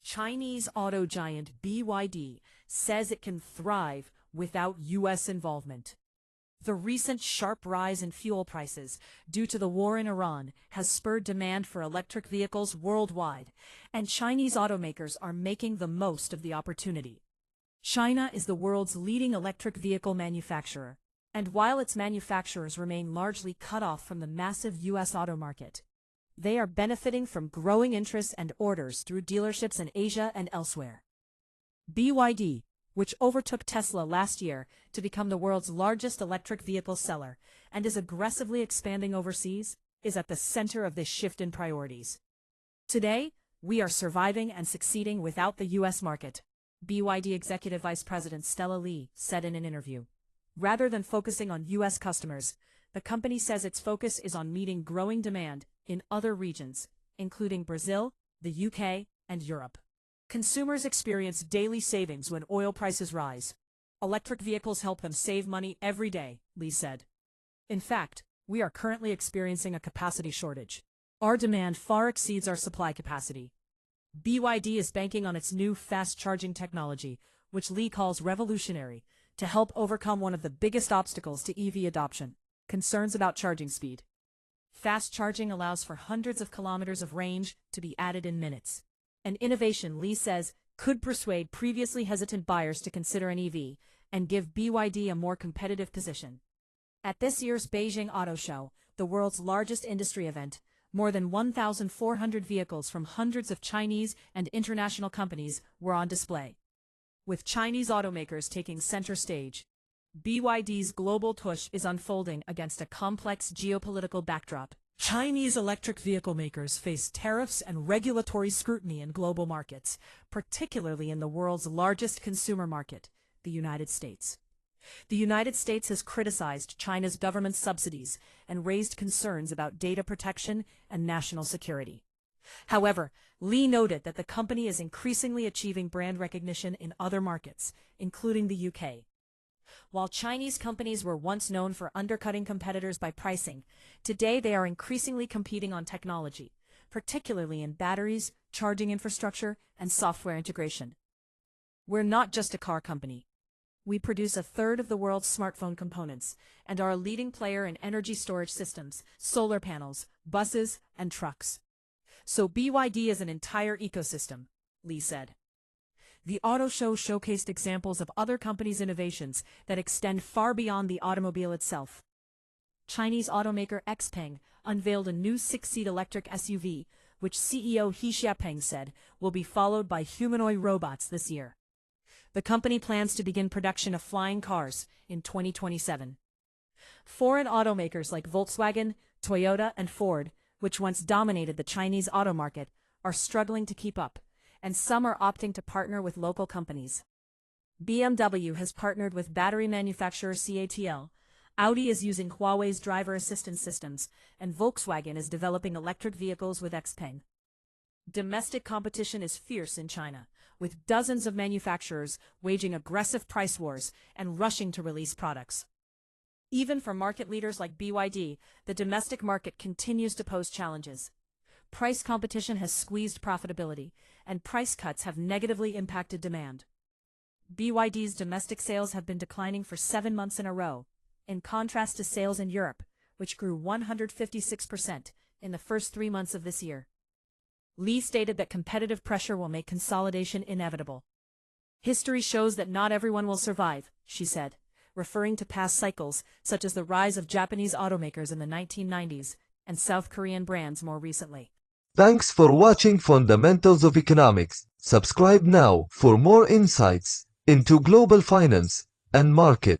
Chinese auto giant BYD says it can thrive without U.S. involvement. The recent sharp rise in fuel prices due to the war in Iran has spurred demand for electric vehicles worldwide, and Chinese automakers are making the most of the opportunity. China is the world's leading electric vehicle manufacturer, and while its manufacturers remain largely cut off from the massive U.S. auto market, they are benefiting from growing interest and orders through dealerships in Asia and elsewhere. BYD, which overtook Tesla last year to become the world's largest electric vehicle seller and is aggressively expanding overseas, is at the center of this shift in priorities. Today, we are surviving and succeeding without the U.S. market, BYD Executive Vice President Stella Li said in an interview. Rather than focusing on U.S. customers, the company says its focus is on meeting growing demand in other regions, including Brazil, the UK, and Europe. Consumers experience daily savings when oil prices rise. Electric vehicles help them save money every day, Li said. In fact, we are currently experiencing a capacity shortage. Our demand far exceeds our supply capacity. BYD is banking on its new fast-charging technology, which Li calls revolutionary, to help overcome one of the biggest obstacles to EV adoption: concerns about charging speed. Fast charging allows for hundreds of kilometers of range to be added in minutes. An innovation, Li says, could persuade previously hesitant buyers to consider an EV and give BYD a more competitive position. At this year's Beijing Auto Show, the world's largest industry event, more than 1,400 vehicles from hundreds of Chinese and international companies were on display. With Chinese automakers taking center stage, BYD's global push is unfolding against a complex geopolitical backdrop. Chinese electric vehicle makers face tariffs and regulatory scrutiny in global markets, particularly in the world's largest consumer market, the United States. The United States has criticized China's government subsidies and raised concerns about data protection and national security. However, Li noted that the company is increasingly achieving brand recognition in other markets, including the UK. While Chinese companies were once known for undercutting competitors by pricing, today they are increasingly competing on technology, particularly in batteries, charging infrastructure, and software integration. We're not just a car company. We produce a third of the world's smartphone components and are a leading player in energy storage systems, solar panels, buses, and trucks. So BYD is an entire ecosystem, Li said. The auto show showcased examples of other companies' innovations that extend far beyond the automobile itself. Chinese automaker XPeng unveiled a new 6-seat electric SUV, which CEO He Xiaopeng said will be followed by humanoid robots this year. The company plans to begin production of flying cars in 2027. Foreign automakers like Volkswagen, Toyota, and Ford, which once dominated the Chinese auto market, are struggling to keep up, and some are opting to partner with local companies. BMW has partnered with battery manufacturer CATL, Audi is using Huawei's driver assistance systems, and Volkswagen is developing electric vehicles with XPeng. Domestic competition is fierce in China, with dozens of manufacturers waging aggressive price wars and rushing to release products. Even for market leaders like BYD, the domestic market continues to pose challenges. Price competition has squeezed profitability, and price cuts have negatively impacted demand. BYD's domestic sales have been declining for 7 months in a row, in contrast to sales in Europe, which grew 156% in the first 3 months of this year. Li stated that competitive pressure will make consolidation inevitable. History shows that not everyone will survive, she said, referring to past cycles such as the rise of Japanese automakers in the 1990s and South Korean brands more recently. Thanks for watching Fundamentals of Economics. Subscribe now for more insights into global finance and market.